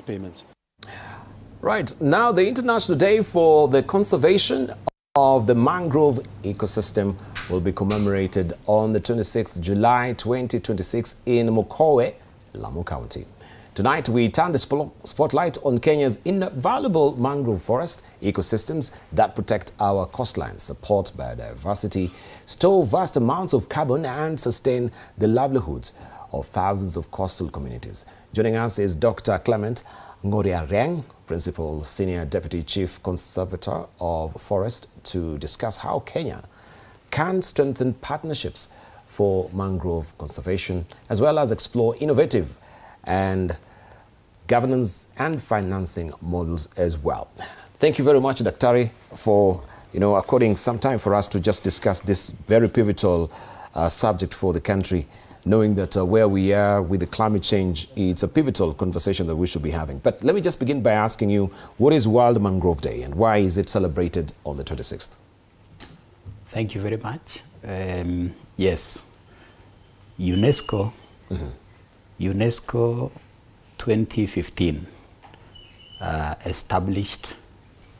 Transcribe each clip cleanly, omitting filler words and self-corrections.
payments. Right, now the International Day for the Conservation of the Mangrove Ecosystem will be commemorated on the 26th July 2026 in Mokowe, Lamu County. Tonight we turn the spotlight on Kenya's invaluable mangrove forest ecosystems that protect our coastlines, support biodiversity, store vast amounts of carbon and sustain the livelihoods of thousands of coastal communities. Joining us is Dr. Clement Ngorireng, Principal Senior Deputy Chief Conservator of Forest, to discuss how Kenya can strengthen partnerships for mangrove conservation, as well as explore innovative and governance and financing models as well. Thank you very much, Daktari, for according some time for us to just discuss this very pivotal subject for the country, knowing that where we are with the climate change, it's a pivotal conversation that we should be having. But let me just begin by asking you, what is World Mangrove Day and why is it celebrated on the 26th? Thank you very much. Yes, UNESCO 2015 established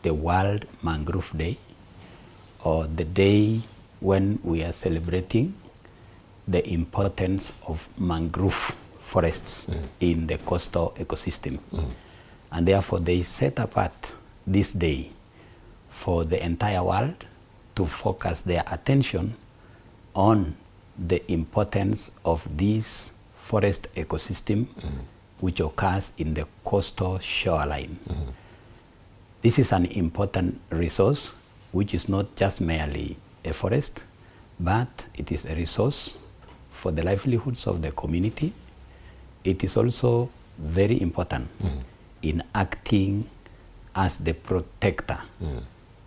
the World Mangrove Day, or the day when we are celebrating the importance of mangrove forests in the coastal ecosystem. And therefore they set apart this day for the entire world to focus their attention on the importance of this forest ecosystem which occurs in the coastal shoreline. This is an important resource which is not just merely a forest, but it is a resource for the livelihoods of the community. It is also very important in acting as the protector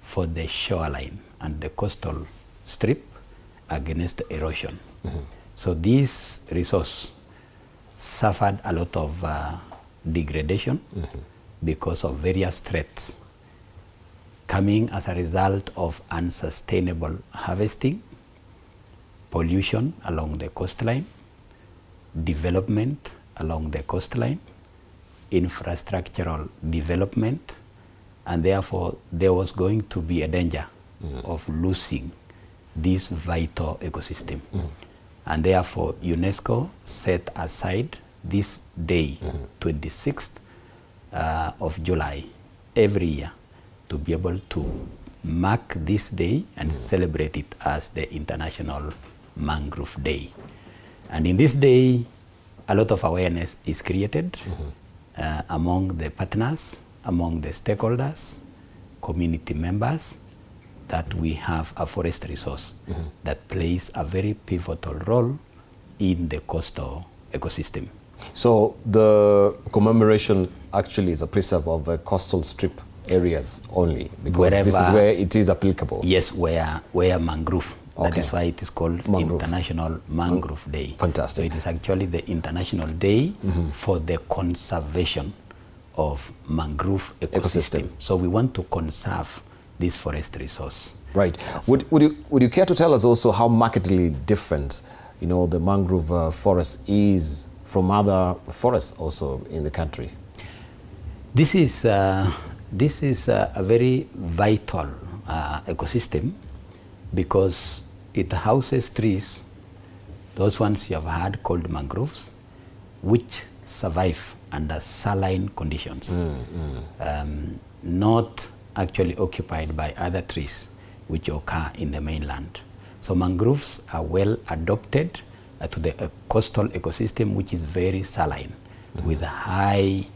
for the shoreline and the coastal strip against erosion. So this resource suffered a lot of degradation because of various threats coming as a result of unsustainable harvesting, pollution along the coastline, development along the coastline, infrastructural development, and therefore there was going to be a danger of losing this vital ecosystem. And therefore UNESCO set aside this day, 26th of July, every year to be able to mark this day and celebrate it as the International Mangrove Day. And in this day, a lot of awareness is created among the partners, among the stakeholders, community members, that we have a forest resource that plays a very pivotal role in the coastal ecosystem. So the commemoration actually is a preserve of the coastal strip areas only, because this is where it is applicable. Yes, where mangrove. That is why it is called International Mangrove Day. Fantastic. So it is actually the International Day for the conservation of mangrove ecosystem. So we want to conserve this forest resource. Right. Would you care to tell us also how markedly different, the mangrove forest is from other forests also in the country? This is a very vital ecosystem because it houses trees, those ones you have heard called mangroves, which survive under saline conditions, not actually occupied by other trees which occur in the mainland. So mangroves are well adopted to the coastal ecosystem, which is very saline with high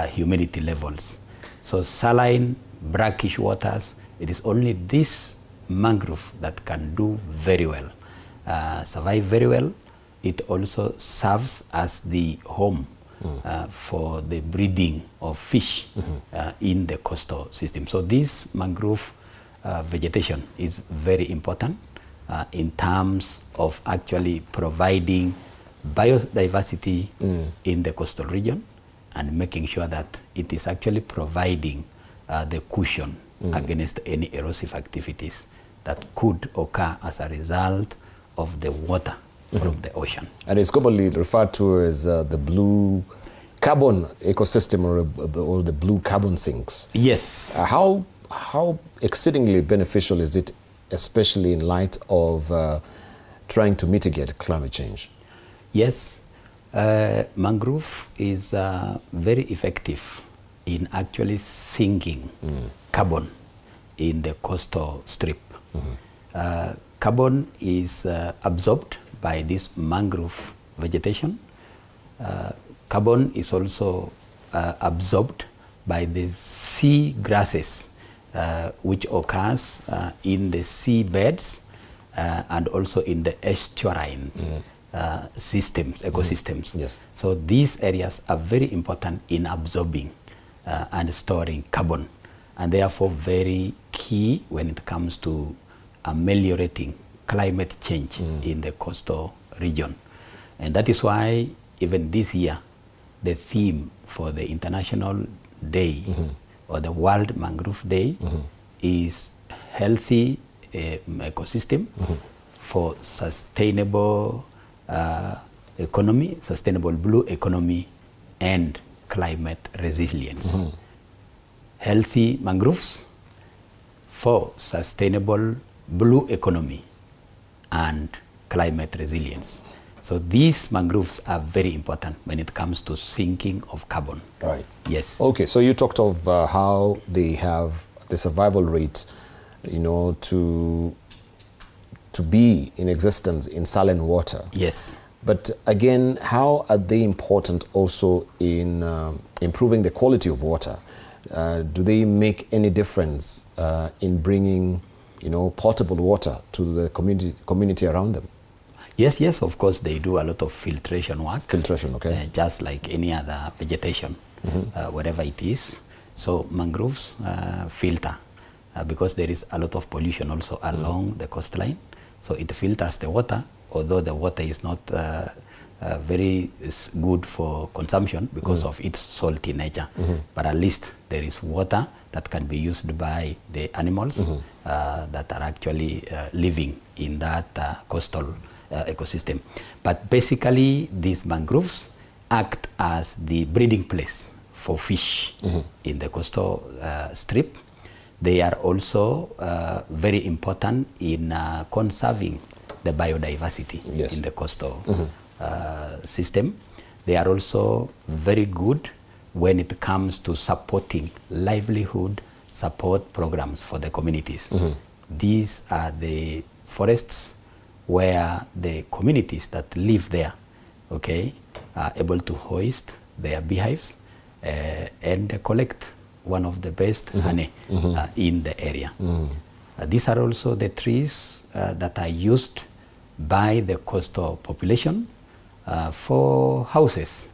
humidity levels. So saline, brackish waters, it is only this mangrove that can do very well, survive very well. It also serves as the home for the breeding of fish in the coastal system. So this mangrove vegetation is very important in terms of actually providing biodiversity in the coastal region and making sure that it is actually providing the cushion against any erosive activities that could occur as a result of the water from the ocean. And it's commonly referred to as the blue carbon ecosystem or the blue carbon sinks. Yes. How exceedingly beneficial is it, especially in light of trying to mitigate climate change? Yes. Mangrove is very effective in actually sinking carbon in the coastal strip. Carbon is absorbed by this mangrove vegetation. Carbon is also absorbed by the sea grasses, which occurs in the sea beds and also in the estuarine systems, ecosystems. Yes. So these areas are very important in absorbing and storing carbon, and therefore very key when it comes to ameliorating climate change in the coastal region. And that is why even this year, the theme for the International Day or the World Mangrove Day is healthy ecosystem for sustainable economy, sustainable blue economy, and climate resilience. Healthy mangroves for sustainable blue economy and climate resilience. So these mangroves are very important when it comes to sinking of carbon. Right. Yes. Okay, so you talked of how they have the survival rate, you know, to be in existence in saline water. Yes. But again, how are they important also in improving the quality of water? Do they make any difference in bringing, you know, potable water to the community around them? Yes, yes, of course they do a lot of filtration work. Filtration, okay. Just like any other vegetation, whatever it is. So mangroves filter because there is a lot of pollution also along the coastline. So it filters the water, although the water is not very good for consumption because of its salty nature. But at least there is water that can be used by the animals that are actually living in that coastal ecosystem. But basically these mangroves act as the breeding place for fish in the coastal strip. They are also very important in conserving the biodiversity in the coastal system. They are also very good when it comes to supporting livelihood support programs for the communities. These are the forests where the communities that live there, okay, are able to hoist their beehives and collect one of the best honey in the area. These are also the trees that are used by the coastal population for houses.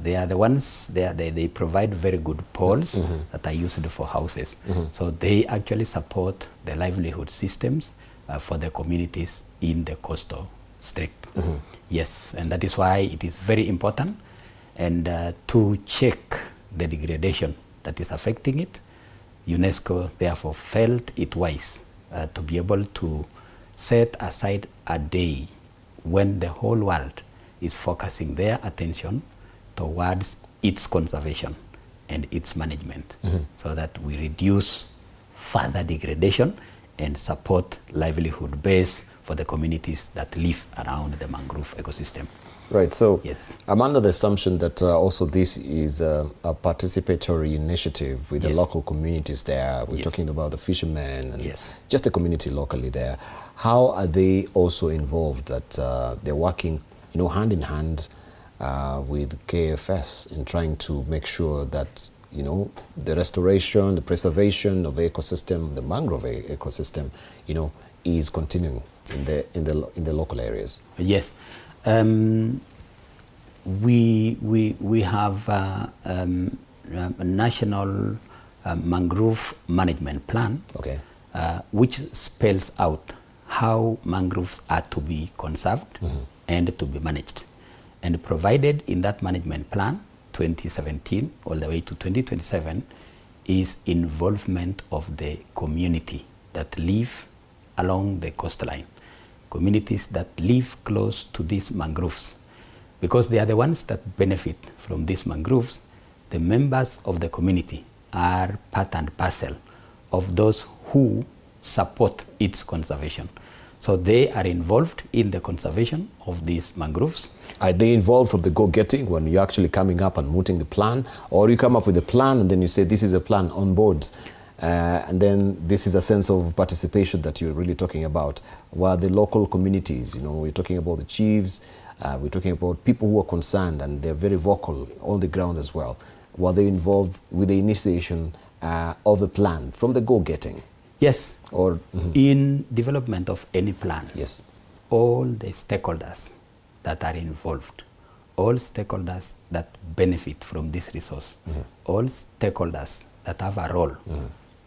They are the ones, they provide very good poles that are used for houses. So they actually support the livelihood systems for the communities in the coastal strip. Yes, and that is why it is very important and to check the degradation that is affecting it. UNESCO therefore felt it wise to be able to set aside a day when the whole world is focusing their attention towards its conservation and its management so that we reduce further degradation and support livelihood base for the communities that live around the mangrove ecosystem. Right, so yes. I'm under the assumption that also this is a participatory initiative with the local communities there. We're talking about the fishermen and just the community locally there. How are they also involved that they're working, you know, hand in hand with KFS in trying to make sure that, you know, the restoration, the preservation of the ecosystem, the mangrove ecosystem, you know, is continuing in the local areas? Yes. We have a national mangrove management plan, which spells out how mangroves are to be conserved and to be managed. And provided in that management plan, 2017 all the way to 2027, is involvement of the community that live along the coastline, communities that live close to these mangroves. because they are the ones that benefit from these mangroves. The members of the community are part and parcel of those who support its conservation. So they are involved in the conservation of these mangroves. Are they involved from the go-getting when you're actually coming up and mooting the plan? Or you come up with a plan and then you say, this is a plan on board. And then this is a sense of participation that you're really talking about. While the local communities, you know, we're talking about the chiefs, we're talking about people who are concerned and they're very vocal on the ground as well. Were they involved with the initiation of the plan from the go-getting? Yes, or in development of any plan, yes, all the stakeholders that are involved, all stakeholders that benefit from this resource, all stakeholders that have a role,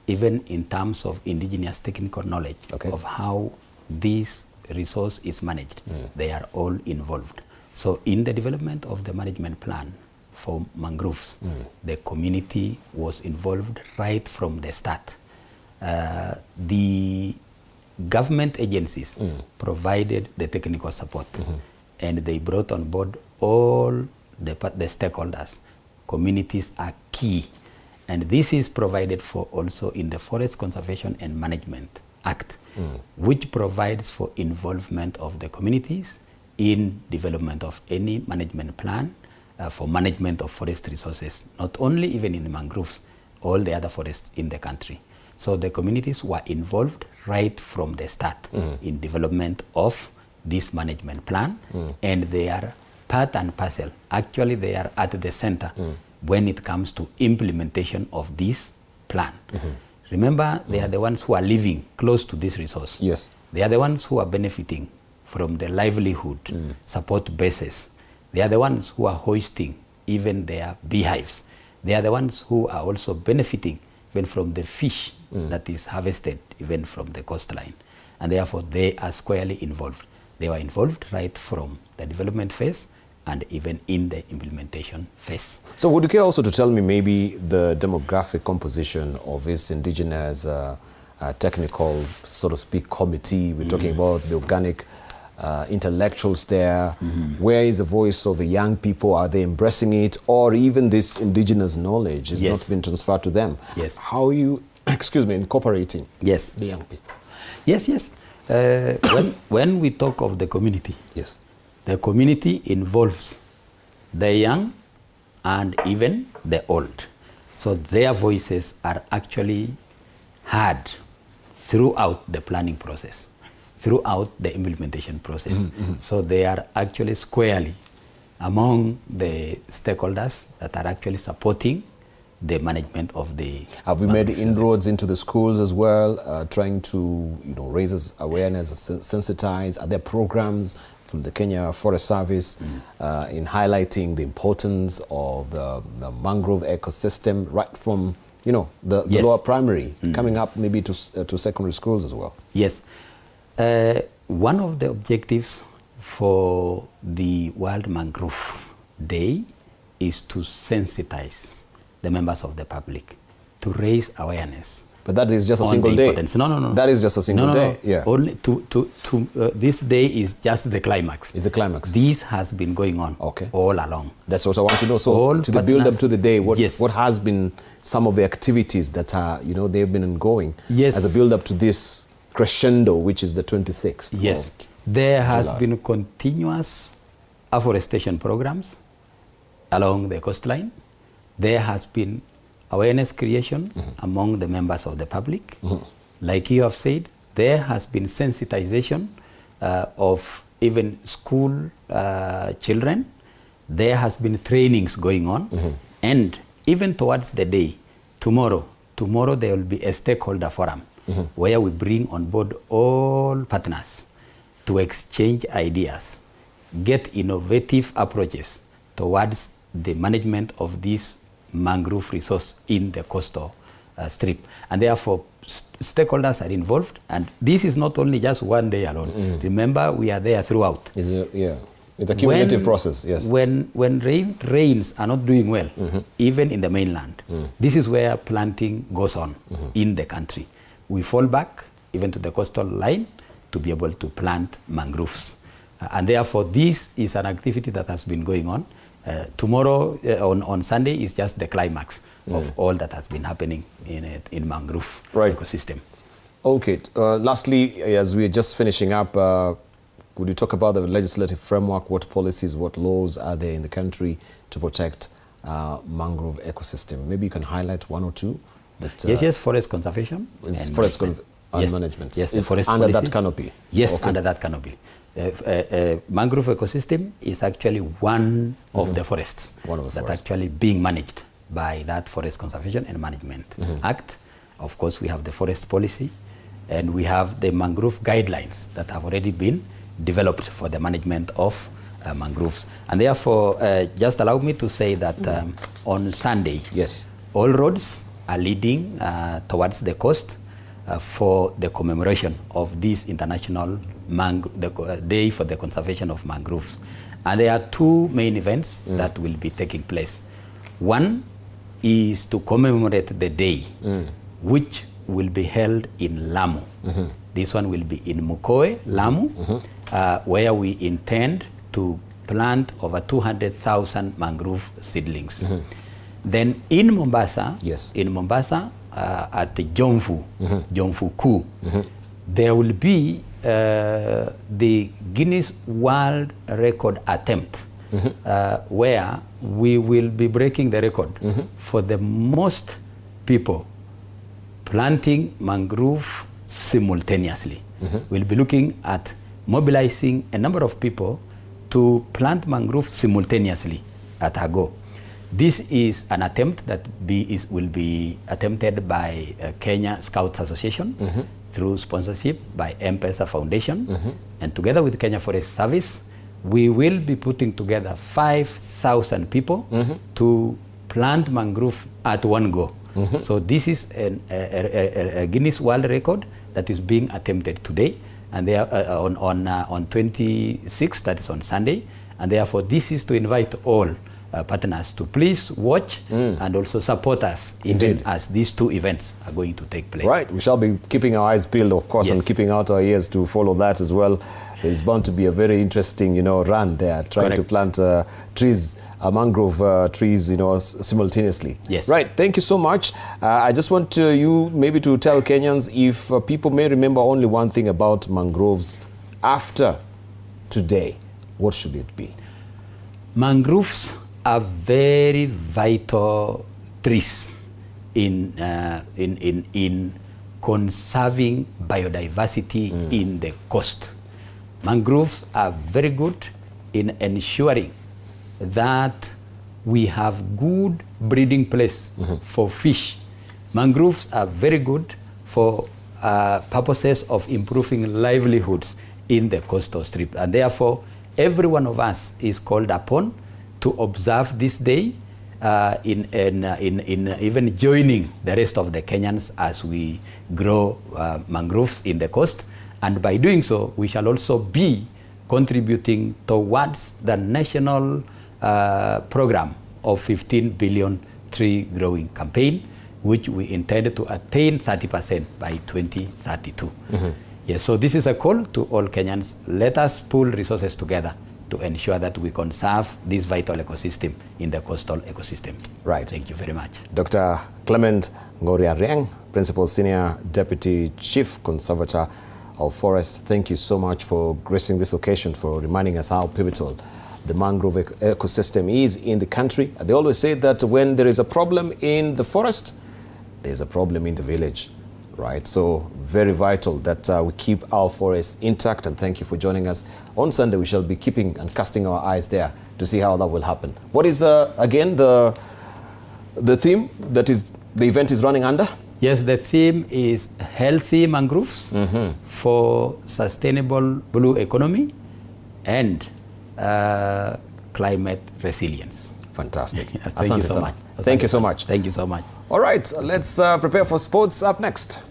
even in terms of indigenous technical knowledge of how this resource is managed, they are all involved. So in the development of the management plan for mangroves, the community was involved right from the start. The government agencies provided the technical support, and they brought on board all the stakeholders. Communities are key, and this is provided for also in the Forest Conservation and Management Act, which provides for involvement of the communities in development of any management plan for management of forest resources, not only even in the mangroves, all the other forests in the country. So the communities were involved right from the start in development of this management plan, and they are part and parcel. Actually, they are at the center when it comes to implementation of this plan. Remember, they are the ones who are living close to this resource. Yes. They are the ones who are benefiting from the livelihood support bases. They are the ones who are hoisting even their beehives. They are the ones who are also benefiting even from the fish that is harvested even from the coastline. And therefore, they are squarely involved. They were involved right from the development phase and even in the implementation phase. So would you care also to tell me maybe the demographic composition of this indigenous technical, so to speak, committee? We're talking about the organic intellectuals there. Where is the voice of the young people? Are they embracing it? Or even this indigenous knowledge is not being transferred to them? Yes. How are you, incorporating the young people? Yes. When we talk of the community, the community involves the young and even the old. So their voices are actually heard throughout the planning process, throughout the implementation process. So they are actually squarely among the stakeholders that are actually supporting the management of the... Have we made inroads into the schools as well, trying to raise awareness, sensitize? Are there programs from the Kenya Forest Service in highlighting the importance of the mangrove ecosystem right from the lower primary, coming up maybe to secondary schools as well? Yes. One of the objectives for the World Mangrove Day is to sensitize the members of the public, to raise awareness. But that is just a single day. No. That is just a single day. Yeah. Only this day is just the climax. It's the climax. This has been going on all along. That's what I want to know. So all to the build up to the day, what has been some of the activities that are, they've been ongoing as a build up to this crescendo, which is the 26th? Yes. There has been continuous afforestation programs along the coastline. There has been awareness creation among the members of the public. Like you have said, there has been sensitization of even school children. There has been trainings going on. And even towards the day, tomorrow there will be a stakeholder forum where we bring on board all partners to exchange ideas, get innovative approaches towards the management of this mangrove resource in the coastal strip. And therefore, stakeholders are involved. And this is not only just one day alone. Remember, we are there throughout. It's a cumulative process, yes. When rains are not doing well, even in the mainland, this is where planting goes on in the country. We fall back even to the coastal line to be able to plant mangroves. And therefore, this is an activity that has been going on. Tomorrow, on Sunday, is just the climax of all that has been happening in mangrove ecosystem. Okay. Lastly, as we're just finishing up, could you talk about the legislative framework? What policies, what laws are there in the country to protect mangrove ecosystem? Maybe you can highlight one or two. That, yes, forest conservation. Forest management. Yes, the forest under policy. That canopy. Yes, okay. Under that canopy. Mangrove ecosystem is actually one of the forests that actually being managed by that Forest Conservation and Management Act. Of course, we have the forest policy, and we have the mangrove guidelines that have already been developed for the management of mangroves. And therefore, just allow me to say that on Sunday, all roads are leading towards the coast for the commemoration of this International Day for the Conservation of Mangroves. And there are two main events that will be taking place. One is to commemorate the day, which will be held in Lamu. This one will be in Mukoe, Lamu, where we intend to plant over 200,000 mangrove seedlings. Then in Mombasa, at the Jomvu Ku, there will be the Guinness World Record attempt, where we will be breaking the record for the most people planting mangrove simultaneously. We'll be looking at mobilizing a number of people to plant mangrove simultaneously at a go. This is an attempt that will be attempted by Kenya Scouts Association through sponsorship by M-Pesa Foundation. And together with Kenya Forest Service, we will be putting together 5,000 people to plant mangrove at one go. So this is a Guinness World Record that is being attempted today, and they are on 26th, that is on Sunday. And therefore, this is to invite all partners to please watch and also support us even as these two events are going to take place. Right, we shall be keeping our eyes peeled, of course, and keeping out our ears to follow that as well. It's bound to be a very interesting, run there, trying to plant trees, mangrove trees, simultaneously. Yes. Right, thank you so much. I just want you maybe to tell Kenyans, if people may remember only one thing about mangroves after today, what should it be? Mangroves are very vital trees in conserving biodiversity in the coast. Mangroves are very good in ensuring that we have good breeding place for fish. Mangroves are very good for purposes of improving livelihoods in the coastal strip. And therefore, every one of us is called upon to observe this day in even joining the rest of the Kenyans as we grow mangroves in the coast. And by doing so, we shall also be contributing towards the national program of 15 billion tree growing campaign, which we intended to attain 30% by 2032. Yes, so this is a call to all Kenyans. Let us pool resources together to ensure that we conserve this vital ecosystem in the coastal ecosystem. Right. Thank you very much. Dr. Clement Ngorireng, Principal Senior Deputy Chief Conservator of Forest, thank you so much for gracing this occasion, for reminding us how pivotal the mangrove ecosystem is in the country. They always say that when there is a problem in the forest, there's a problem in the village, right? So very vital that we keep our forests intact, and thank you for joining us. On Sunday, we shall be keeping and casting our eyes there to see how that will happen. What is, again, the theme that is the event is running under? Yes, the theme is healthy mangroves for sustainable blue economy and climate resilience. Fantastic. Thank you so much. Thank you so much. Thank you so much. All right, let's prepare for sports up next.